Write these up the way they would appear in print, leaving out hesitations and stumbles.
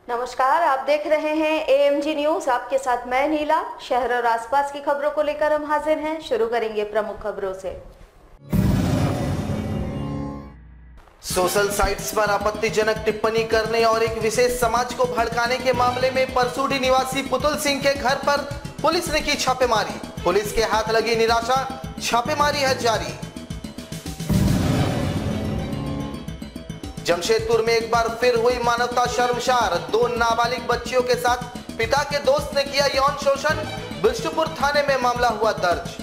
नमस्कार, आप देख रहे हैं AMG न्यूज। आपके साथ मैं नीला। शहर और आसपास की खबरों को लेकर हम हाजिर हैं। शुरू करेंगे प्रमुख खबरों से। सोशल साइट्स पर आपत्तिजनक टिप्पणी करने और एक विशेष समाज को भड़काने के मामले में परसूडी निवासी पुतुल सिंह के घर पर पुलिस ने की छापेमारी। पुलिस के हाथ लगी निराशा, छापेमारी है जारी। जमशेदपुर में एक बार फिर हुई मानवता शर्मसार। 2 नाबालिग बच्चियों के साथ पिता के दोस्त ने किया यौन शोषण। बिष्टुपुर थाने में मामला हुआ दर्ज।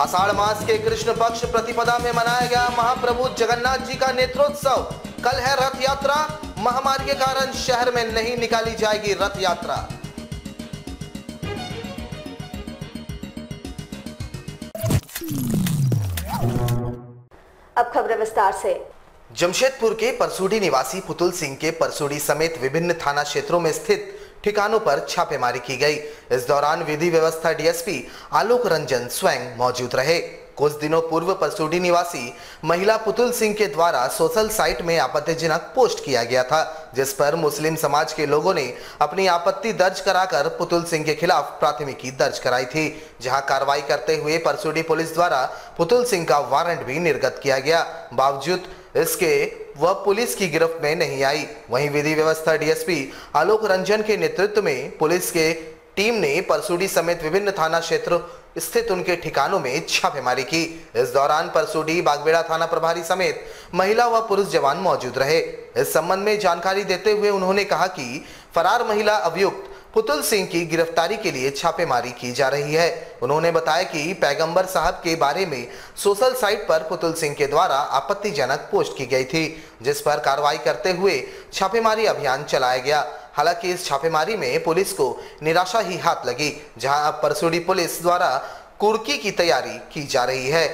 आषाढ़ मास के कृष्ण पक्ष प्रतिपदा में मनाया गया महाप्रभु जगन्नाथ जी का नेत्रोत्सव। कल है रथ यात्रा। महामारी के कारण शहर में नहीं निकाली जाएगी रथ यात्रा। अब खबरें विस्तार से। जमशेदपुर के परसूडी निवासी पुतुल सिंह के परसूडी समेत विभिन्न थाना क्षेत्रों में स्थित ठिकानों पर छापेमारी की गई। इस दौरान विधि व्यवस्था डीएसपी आलोक रंजन स्वयं मौजूद रहे। कुछ दिनों पूर्व परसूडी निवासी महिला पुतुल सिंह के द्वारा सोशल साइट में आपत्तिजनक पोस्ट किया गया था, जिस पर मुस्लिम समाज के लोगों ने अपनी आपत्ति दर्ज कराकर पुतुल सिंह के खिलाफ प्राथमिकी दर्ज कराई थी, जहां कार्रवाई करते हुए परसूडी पुलिस द्वारा पुतुल सिंह का वारंट भी निर्गत किया गया। बावजूद इसके वह पुलिस की गिरफ्त में नहीं आई। वहीं विधि व्यवस्था डीएसपी आलोक रंजन के नेतृत्व में पुलिस के टीम ने परसूडी समेत विभिन्न थाना क्षेत्र स्थित उनके ठिकानों में छापेमारी की। इस दौरान परसूडी बागबेड़ा थाना प्रभारी समेत महिला व पुरुष जवान मौजूद रहे। इस संबंध में जानकारी देते हुए उन्होंने कहा कि फरार महिला अभियुक्त पुतुल सिंह की गिरफ्तारी के लिए छापेमारी की जा रही है। उन्होंने बताया कि पैगंबर साहब के बारे में सोशल साइट पर पुतुल सिंह के द्वारा आपत्तिजनक पोस्ट की गई थी, जिस पर कार्रवाई करते हुए छापेमारी अभियान चलाया गया। हालांकि इस छापेमारी में पुलिस को निराशा ही हाथ लगी, जहां अब परसूडी पुलिस द्वारा कुर्की की तैयारी की जा रही है।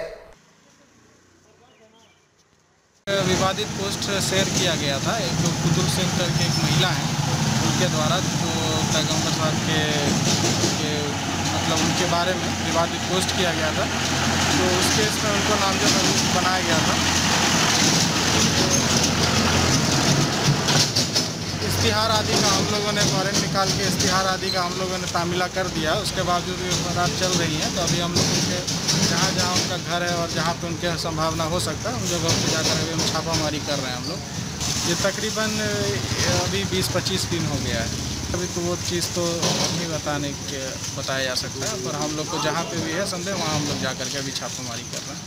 विवादित पोस्ट शेयर किया गया था। एक पुतुल सिंह करके एक महिला है, उनके द्वारा तो पैगंबर साहब के मतलब उनके बारे में विवादित पोस्ट किया गया था। तो उस केस में उनको नामजद बनाया गया था। इश्तिहार आदि का हम लोगों ने वारंट निकाल के इश्तिहार आदि का हम लोगों ने तामीला कर दिया। उसके बावजूद भी फरार चल रही हैं। तो अभी हम लोग उनके जहाँ जहाँ उनका घर है और जहाँ पे उनके संभावना हो सकता है उन जगहों पर जाकर अभी हम छापामारी कर रहे हैं हम लोग। ये तकरीबन अभी 20-25 दिन हो गया है। अभी तो वो चीज़ तो नहीं बताया जा सकता है, पर हम लोग को जहाँ पे भी है संदेह वहाँ हम लोग जाकर के अभी छापामारी कर रहे हैं।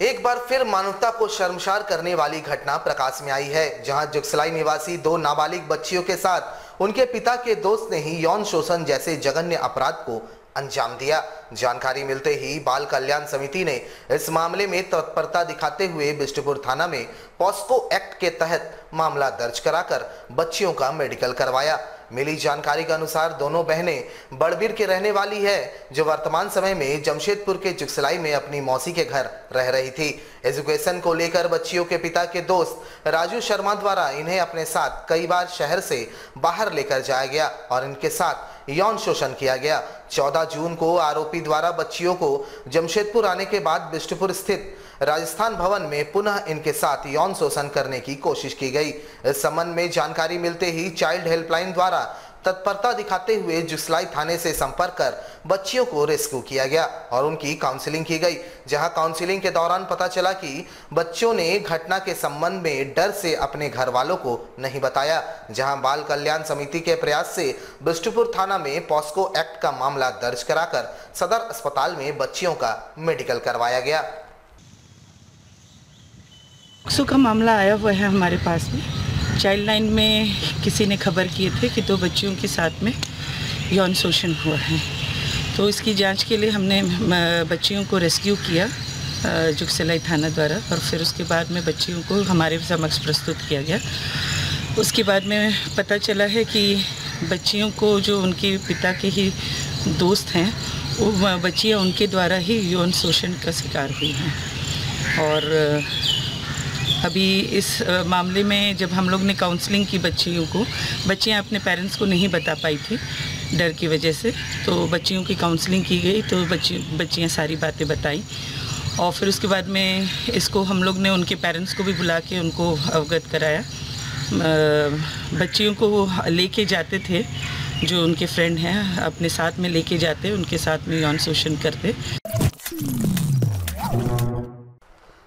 एक बार फिर मानवता को शर्मसार करने वाली घटना प्रकाश में आई है, जहां जुगसलाई निवासी 2 नाबालिग बच्चियों के साथ उनके पिता के दोस्त ने ही यौन शोषण जैसे जघन्य अपराध को अंजाम दिया। जानकारी मिलते ही बाल कल्याण समिति ने इस मामले में तत्परता दिखाते हुए बिष्टुपुर थाना में पॉस्को एक्ट के तहत मामला दर्ज कराकर बच्चियों का मेडिकल करवाया। मिली जानकारी के अनुसार दोनों बहनें बड़बीर के रहने वाली है, जो वर्तमान समय में जमशेदपुर के जुगसलाई में अपनी मौसी के घर रह रही थी। एजुकेशन को लेकर बच्चियों के पिता के दोस्त राजू शर्मा द्वारा इन्हें अपने साथ कई बार शहर से बाहर लेकर जाया गया और इनके साथ यौन शोषण किया गया। 14 जून को आरोपी द्वारा बच्चियों को जमशेदपुर आने के बाद बिष्टुपुर स्थित राजस्थान भवन में पुनः इनके साथ यौन शोषण करने की कोशिश की गई। इस संबंध में जानकारी मिलते ही चाइल्ड हेल्पलाइन द्वारा तत्परता दिखाते हुए जुगसलाई थाने से संपर्क कर बच्चियों को रेस्क्यू किया गया और उनकी काउंसलिंग की गई, जहां काउंसलिंग के दौरान पता चला कि बच्चों ने घटना के संबंध में डर से अपने घर वालों को नहीं बताया। जहां बाल कल्याण समिति के प्रयास से बिष्टुपुर थाना में पॉस्को एक्ट का मामला दर्ज कराकर सदर अस्पताल में बच्चियों का मेडिकल करवाया गया। पॉक्सो का मामला आया हुआ है हमारे पास में। चाइल्ड लाइन में किसी ने खबर किए थे कि 2 बच्चियों के साथ में यौन शोषण हुआ है, तो इसकी जांच के लिए हमने बच्चियों को रेस्क्यू किया जुगसलाई थाना द्वारा और फिर उसके बाद में बच्चियों को हमारे समक्ष प्रस्तुत किया गया। उसके बाद में पता चला है कि बच्चियों को जो उनके पिता के ही दोस्त हैं वो बच्चियाँ उनके द्वारा ही यौन शोषण का शिकार हुई हैं। और अभी इस मामले में जब हम लोग ने काउंसलिंग की बच्चियों को, बच्चियां अपने पेरेंट्स को नहीं बता पाई थी डर की वजह से, तो बच्चियों की काउंसलिंग की गई तो बच्चियां सारी बातें बताई और फिर उसके बाद में इसको हम लोग ने उनके पेरेंट्स को भी बुला के उनको अवगत कराया। बच्चियों को लेके जाते थे, जो उनके फ्रेंड हैं अपने साथ में लेके जाते, उनके साथ में यौन शोषण करते।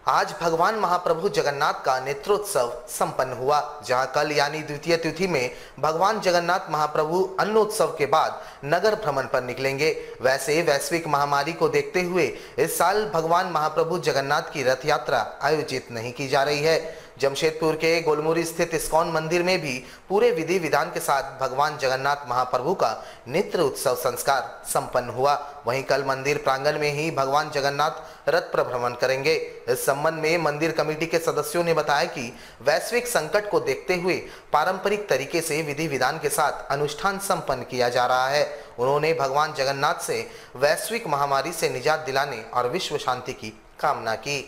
आज भगवान महाप्रभु जगन्नाथ का नेत्रोत्सव संपन्न हुआ, जहां कल यानी द्वितीय तिथि में भगवान जगन्नाथ महाप्रभु अन्नोत्सव के बाद नगर भ्रमण पर निकलेंगे। वैसे वैश्विक महामारी को देखते हुए इस साल भगवान महाप्रभु जगन्नाथ की रथ यात्रा आयोजित नहीं की जा रही है। जमशेदपुर के गोलमुरी स्थित इस्कॉन मंदिर में भी पूरे विधि विधान के साथ भगवान जगन्नाथ महाप्रभु का नेत्र उत्सव संस्कार संपन्न हुआ। वहीं कल मंदिर प्रांगण में ही भगवान जगन्नाथ रथ प्रभ्रमण करेंगे। इस संबंध में मंदिर कमेटी के सदस्यों ने बताया कि वैश्विक संकट को देखते हुए पारंपरिक तरीके से विधि विधान के साथ अनुष्ठान संपन्न किया जा रहा है। उन्होंने भगवान जगन्नाथ से वैश्विक महामारी से निजात दिलाने और विश्व शांति की कामना की।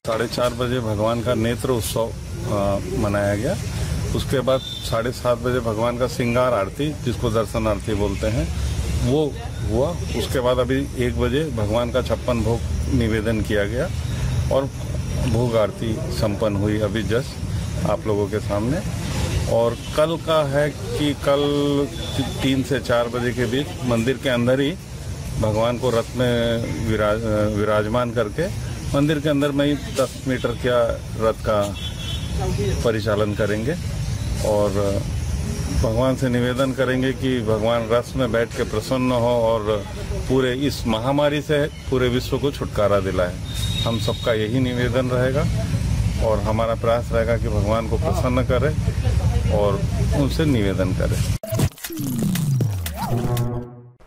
4:30 बजे भगवान का नेत्र उत्सव मनाया गया। उसके बाद 7:30 बजे भगवान का श्रृंगार आरती, जिसको दर्शन आरती बोलते हैं, वो हुआ। उसके बाद अभी 1 बजे भगवान का 56 भोग निवेदन किया गया और भोग आरती संपन्न हुई अभी जस्ट आप लोगों के सामने। और कल का है कि कल 3 से 4 बजे के बीच मंदिर के अंदर ही भगवान को रथ में विराजमान करके मंदिर के अंदर में ही 10 मीटर का रथ का परिचालन करेंगे और भगवान से निवेदन करेंगे कि भगवान रथ में बैठ के प्रसन्न हो और पूरे इस महामारी से पूरे विश्व को छुटकारा दिलाए। हम सबका यही निवेदन रहेगा और हमारा प्रयास रहेगा कि भगवान को प्रसन्न करें और उनसे निवेदन करें।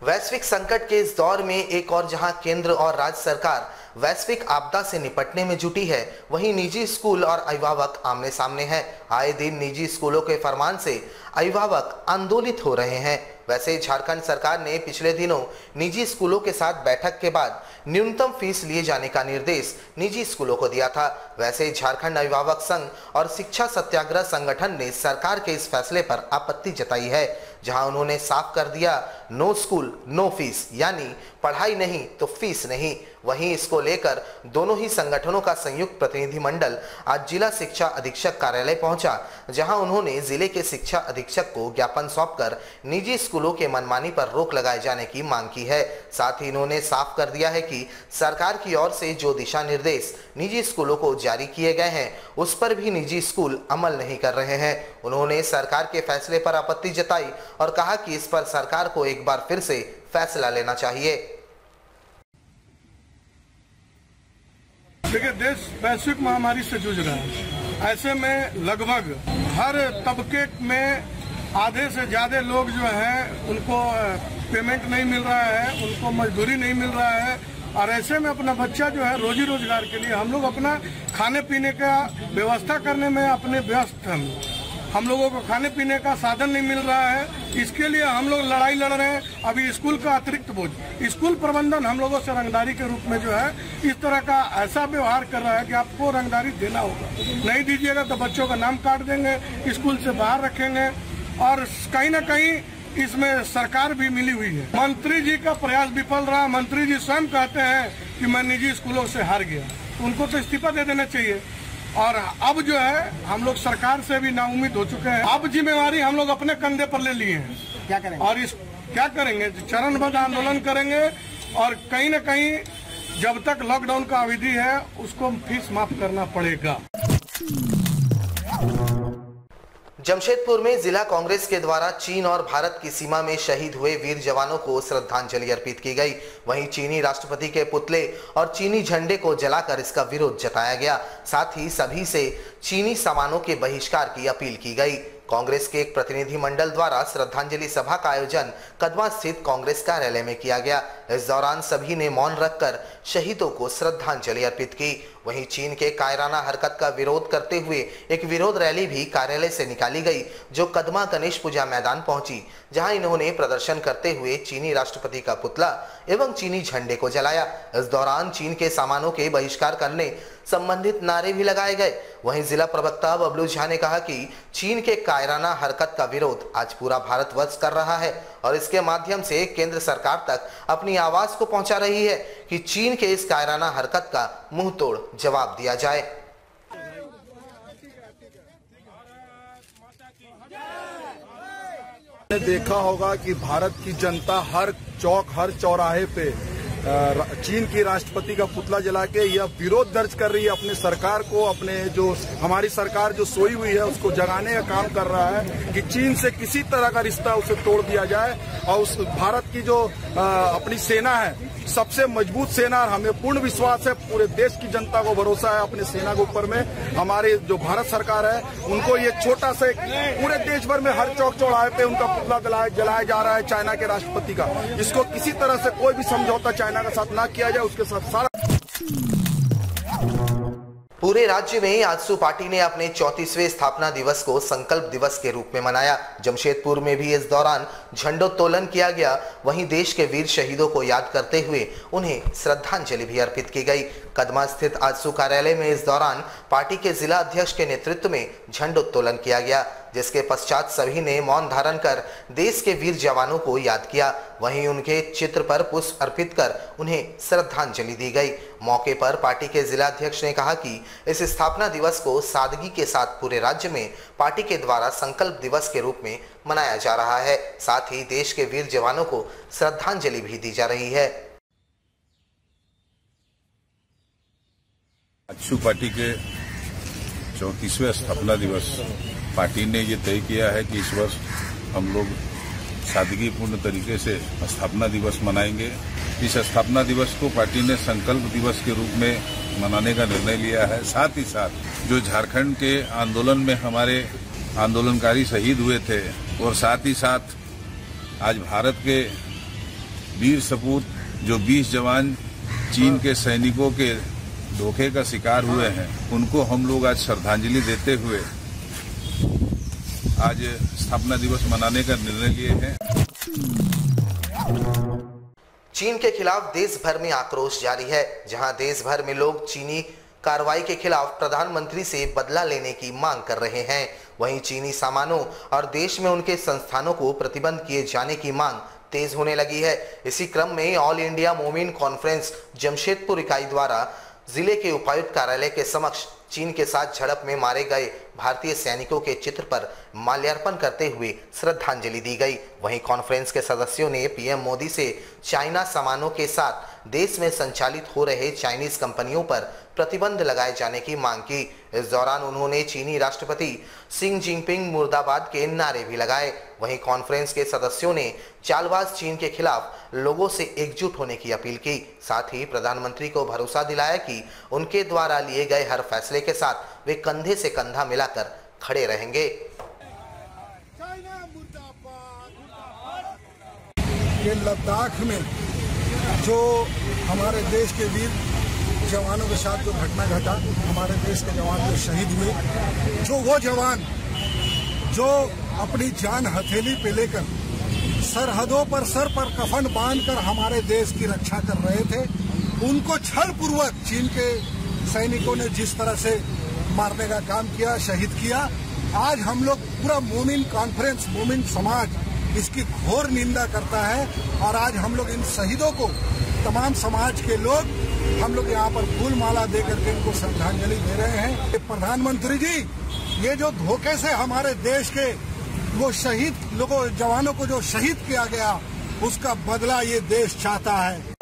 वैश्विक संकट के इस दौर में एक और जहां केंद्र और राज्य सरकार वैश्विक आपदा से निपटने में जुटी है, वहीं निजी स्कूल और अभिभावक आमने सामने हैं। आए दिन निजी स्कूलों के फरमान से अभिभावक आंदोलित हो रहे हैं। वैसे झारखंड सरकार ने पिछले दिनों निजी स्कूलों के साथ बैठक के बाद न्यूनतम फीस लिए जाने का निर्देश निजी स्कूलों को दिया था। वैसे झारखंड अभिभावक संघ और शिक्षा सत्याग्रह संगठन ने सरकार के इस फैसले पर आपत्ति जताई है, जहां उन्होंने साफ कर दिया नो स्कूल नो फीस, यानी पढ़ाई नहीं तो फीस नहीं। वहीं इसको लेकर दोनों ही संगठनों का संयुक्त प्रतिनिधिमंडल आज जिला शिक्षा अधीक्षक कार्यालय पहुंचा, जहां उन्होंने जिले के शिक्षा अधीक्षक को ज्ञापन सौंपकर निजी स्कूलों के मनमानी पर रोक लगाए जाने की मांग की है। साथ ही इन्होंने साफ कर दिया है कि सरकार की ओर से जो दिशा निर्देश निजी स्कूलों को जारी किए गए हैं, उस पर भी निजी स्कूल अमल नहीं कर रहे हैं। उन्होंने सरकार के फैसले पर आपत्ति जताई और कहा कि इस पर सरकार को एक बार फिर से फैसला लेना चाहिए। देखिए, देश वैश्विक महामारी से जूझ रहा है। ऐसे में लगभग हर तबके में आधे से ज्यादा लोग जो हैं उनको पेमेंट नहीं मिल रहा है, उनको मजदूरी नहीं मिल रहा है और ऐसे में अपना बच्चा जो है रोजी रोजगार के लिए हम लोग अपना खाने पीने का व्यवस्था करने में अपने व्यस्त हैं। हम लोगों को खाने पीने का साधन नहीं मिल रहा है, इसके लिए हम लोग लड़ाई लड़ रहे हैं। अभी स्कूल का अतिरिक्त बोझ, स्कूल प्रबंधन हम लोगों से रंगदारी के रूप में जो है इस तरह का ऐसा व्यवहार कर रहा है कि आपको रंगदारी देना होगा, नहीं दीजिएगा तो बच्चों का नाम काट देंगे, स्कूल से बाहर रखेंगे। और कहीं ना कहीं इसमें सरकार भी मिली हुई है। मंत्री जी का प्रयास विफल रहा। मंत्री जी स्वयं कहते हैं कि मैं निजी स्कूलों से हार गया, उनको तो इस्तीफा दे देना चाहिए। और अब जो है हम लोग सरकार से भी नाउम्मीद हो चुके हैं। अब जिम्मेवारी हम लोग अपने कंधे पर ले लिए हैं। क्या करेंगे? और इस क्या करेंगे? चरणबद्ध आंदोलन करेंगे और कहीं न कहीं जब तक लॉकडाउन का अवधि है उसको फीस माफ करना पड़ेगा। जमशेदपुर में जिला कांग्रेस के द्वारा चीन और भारत की सीमा में शहीद हुए वीर जवानों को श्रद्धांजलि अर्पित की गई। वहीं चीनी राष्ट्रपति के पुतले और चीनी झंडे को जलाकर इसका विरोध जताया गया। साथ ही सभी से चीनी सामानों के बहिष्कार की अपील की गई। कांग्रेस के एक प्रतिनिधिमंडल द्वारा श्रद्धांजलि सभा का आयोजन कदवा स्थित कांग्रेस कार्यालय में किया गया। इस दौरान सभी ने मौन रखकर शहीदों को श्रद्धांजलि अर्पित की। वहीं चीन के कायराना हरकत का विरोध करते हुए एक विरोध रैली भी कार्यालय से निकाली गई, जो कदमा गणेश पूजा मैदान पहुंची, जहां इन्होंने प्रदर्शन करते हुए चीनी राष्ट्रपति का पुतला एवं चीनी झंडे को जलाया। इस दौरान चीन के सामानों के बहिष्कार करने संबंधित नारे भी लगाए गए। वहीं जिला प्रवक्ता बबलू झा ने कहा कि चीन के कायराना हरकत का विरोध आज पूरा भारतवर्ष कर रहा है और इसके माध्यम से केंद्र सरकार तक अपनी आवाज को पहुंचा रही है कि चीन के इस कायराना हरकत का मुंह तोड़ जवाब दिया जाए। आपने देखा होगा कि भारत की जनता हर चौक हर चौराहे पे चीन की राष्ट्रपति का पुतला जला के यह विरोध दर्ज कर रही है अपने सरकार को, अपने जो हमारी सरकार जो सोई हुई है उसको जगाने का काम कर रहा है कि चीन से किसी तरह का रिश्ता उसे तोड़ दिया जाए। और उस भारत की जो अपनी सेना है सबसे मजबूत सेना, और हमें पूर्ण विश्वास है, पूरे देश की जनता को भरोसा है अपने सेना के ऊपर में। हमारी जो भारत सरकार है उनको ये छोटा सा पूरे देश भर में हर चौक चौराहे पे उनका पुतला जलाया जा रहा है चाइना के राष्ट्रपति का। इसको किसी तरह से कोई भी समझौता चाइना के साथ ना किया जाए, उसके साथ सारा। पूरे राज्य में आजसू पार्टी ने अपने 34वें स्थापना दिवस को संकल्प दिवस के रूप में मनाया। जमशेदपुर में भी इस दौरान झंडोत्तोलन किया गया। वहीं देश के वीर शहीदों को याद करते हुए उन्हें श्रद्धांजलि भी अर्पित की गई। कदमा स्थित आजसू कार्यालय में इस दौरान पार्टी के जिला अध्यक्ष के नेतृत्व में झंडोत्तोलन किया गया, जिसके पश्चात सभी ने मौन धारण कर देश के वीर जवानों को याद किया। वहीं उनके चित्र पर पुष्प अर्पित कर उन्हें श्रद्धांजलि दी गई। मौके पर पार्टी के जिला अध्यक्ष ने कहा कि इस स्थापना दिवस को सादगी के साथ पूरे राज्य में पार्टी के द्वारा संकल्प दिवस के रूप में मनाया जा रहा है। साथ ही देश के वीर जवानों को श्रद्धांजलि भी दी जा रही है। आजसू पार्टी के 34वें स्थापना दिवस पार्टी ने ये तय किया है कि इस वर्ष हम लोग सादगीपूर्ण तरीके से स्थापना दिवस मनाएंगे। इस स्थापना दिवस को पार्टी ने संकल्प दिवस के रूप में मनाने का निर्णय लिया है। साथ ही साथ जो झारखंड के आंदोलन में हमारे आंदोलनकारी शहीद हुए थे, और साथ ही साथ आज भारत के वीर सपूत जो 20 जवान चीन के सैनिकों के धोखे का शिकार हुए हैं, उनको हम लोग आज श्रद्धांजलि देते हुए आज स्थापना दिवस मनाने का निर्णय लिए हैं। चीन के खिलाफ देश भर में आक्रोश जारी है, जहां देश भर में लोग चीनी कार्रवाई के खिलाफ प्रधानमंत्री से बदला लेने की मांग कर रहे हैं। वहीं चीनी सामानों और देश में उनके संस्थानों को प्रतिबंध किए जाने की मांग तेज होने लगी है। इसी क्रम में ऑल इंडिया मोमिन कॉन्फ्रेंस जमशेदपुर इकाई द्वारा जिले के उपायुक्त कार्यालय के समक्ष चीन के साथ झड़प में मारे गए भारतीय सैनिकों के चित्र पर माल्यार्पण करते हुए श्रद्धांजलि दी गई। वहीं कॉन्फ्रेंस के सदस्यों ने पीएम मोदी से चाइना सामानों के साथ देश में संचालित हो रहे चाइनीज कंपनियों पर प्रतिबंध लगाए जाने की मांग की। इस दौरान उन्होंने चीनी राष्ट्रपति शी जिनपिंग मुर्दाबाद के नारे भी लगाए। वहीं कॉन्फ्रेंस के सदस्यों ने चालबाज चीन के खिलाफ लोगों से एकजुट होने की अपील की। साथ ही प्रधानमंत्री को भरोसा दिलाया कि उनके द्वारा लिए गए हर फैसले के साथ वे कंधे से कंधा मिलाकर खड़े रहेंगे। ये लद्दाख में जो हमारे देश के वीर जवानों के साथ जो घटना घटा, हमारे देश के जवान जो शहीद हुए, जो वो जवान जो अपनी जान हथेली पे लेकर सरहदों पर सर पर कफन बांधकर हमारे देश की रक्षा कर रहे थे, उनको छलपूर्वक चीन के सैनिकों ने जिस तरह से मारने का काम किया, शहीद किया, आज हम लोग पूरा मोमिन कॉन्फ्रेंस, मोमिन समाज इसकी घोर निंदा करता है। और आज हम लोग इन शहीदों को, तमाम समाज के लोग, हम लोग यहाँ पर फूल माला दे करके इनको श्रद्धांजलि दे रहे हैं। प्रधानमंत्री जी, ये जो धोखे से हमारे देश के वो शहीद लोगों, जवानों को जो शहीद किया गया, उसका बदला ये देश चाहता है।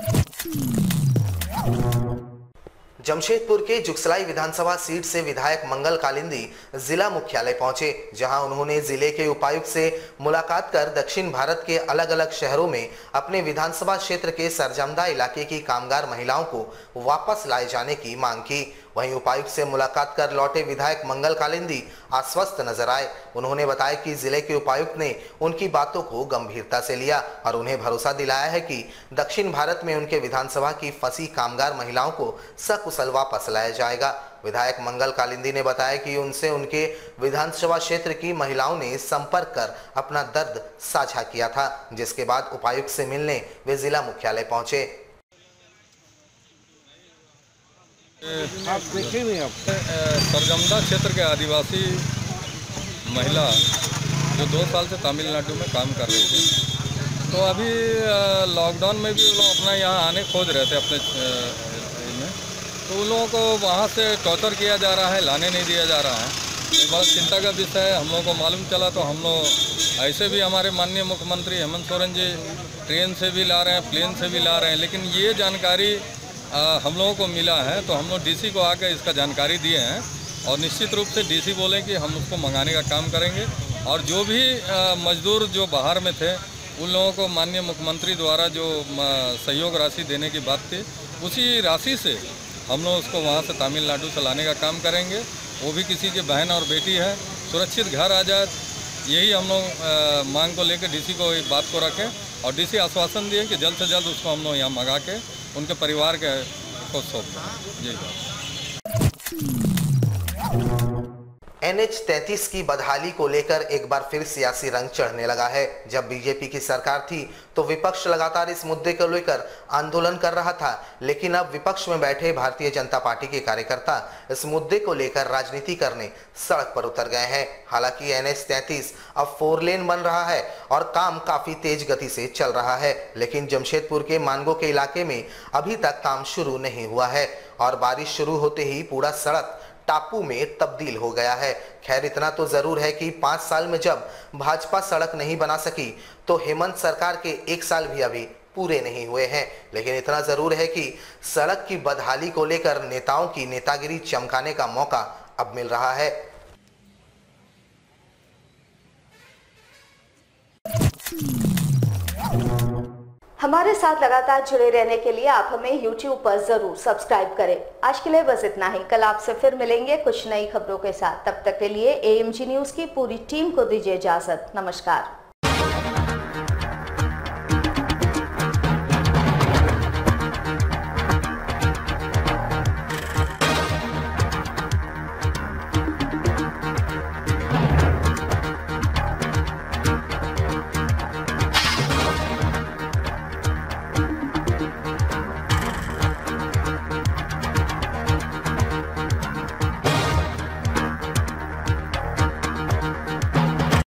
जमशेदपुर के जुगसलाई विधानसभा सीट से विधायक मंगल कालिंदी जिला मुख्यालय पहुंचे, जहां उन्होंने जिले के उपायुक्त से मुलाकात कर दक्षिण भारत के अलग अलग शहरों में अपने विधानसभा क्षेत्र के सरजमदा इलाके की कामगार महिलाओं को वापस लाए जाने की मांग की। वहीं उपायुक्त से मुलाकात कर लौटे विधायक मंगल कालिंदी आश्वस्त नजर आए। उन्होंने बताया कि जिले के उपायुक्त ने उनकी बातों को गंभीरता से लिया और उन्हें भरोसा दिलाया है कि दक्षिण भारत में उनके विधानसभा की फंसी कामगार महिलाओं को सकुशल वापस लाया जाएगा। विधायक मंगल कालिंदी ने बताया कि उनसे उनके विधानसभा क्षेत्र की महिलाओं ने संपर्क कर अपना दर्द साझा किया था, जिसके बाद उपायुक्त से मिलने वे जिला मुख्यालय पहुंचे। आप देखें नहीं, आप सरगमदा क्षेत्र के आदिवासी महिला जो 2 साल से तमिलनाडु में काम कर रही थी, तो अभी लॉकडाउन में भी वो लोग अपना यहाँ आने खोज रहे थे अपने में, तो उन लोगों को वहाँ से टॉर्चर किया जा रहा है, लाने नहीं दिया जा रहा है। ये बहुत चिंता का विषय है। हम लोगों को मालूम चला तो हम लोग ऐसे भी हमारे माननीय मुख्यमंत्री हेमंत सोरेन जी ट्रेन से भी ला रहे हैं, प्लेन से भी ला रहे हैं, लेकिन ये जानकारी हम लोगों को मिला है तो हम लोग डीसी को आकर इसका जानकारी दिए हैं और निश्चित रूप से डीसी बोले कि हम उसको मंगाने का काम करेंगे और जो भी मजदूर जो बाहर में थे उन लोगों को माननीय मुख्यमंत्री द्वारा जो सहयोग राशि देने की बात थी, उसी राशि से हम लोग उसको वहाँ से तमिलनाडु से लाने का काम करेंगे। वो भी किसी की बहन और बेटी है, सुरक्षित घर आ जाए, यही हम लोग मांग को लेकर डीसी को इस बात को रखें और डीसी आश्वासन दिए कि जल्द से जल्द उसको हम लोग यहाँ मंगा के उनके परिवार के को सौंप दें। NH-33 की बदहाली को लेकर एक बार फिर सियासी रंग चढ़ने लगा है। जब बीजेपी की सरकार थी तो विपक्ष लगातार इस मुद्दे को लेकर आंदोलन कर रहा था, लेकिन अब विपक्ष में बैठे भारतीय जनता पार्टी के कार्यकर्ता इस मुद्दे को लेकर राजनीति करने सड़क पर उतर गए हैं। हालांकि NH-33 अब 4 लेन बन रहा है और काम काफी तेज गति से चल रहा है, लेकिन जमशेदपुर के मानगो के इलाके में अभी तक काम शुरू नहीं हुआ है और बारिश शुरू होते ही पूरा सड़क टापू में तब्दील हो गया है। खैर, इतना तो जरूर है कि 5 साल में जब भाजपा सड़क नहीं बना सकी तो हेमंत सरकार के 1 साल भी अभी पूरे नहीं हुए हैं, लेकिन इतना जरूर है कि सड़क की बदहाली को लेकर नेताओं की नेतागिरी चमकाने का मौका अब मिल रहा है। हमारे साथ लगातार जुड़े रहने के लिए आप हमें YouTube पर जरूर सब्सक्राइब करें। आज के लिए बस इतना ही। कल आपसे फिर मिलेंगे कुछ नई खबरों के साथ। तब तक के लिए AMG न्यूज की पूरी टीम को दीजिए इजाजत। नमस्कार।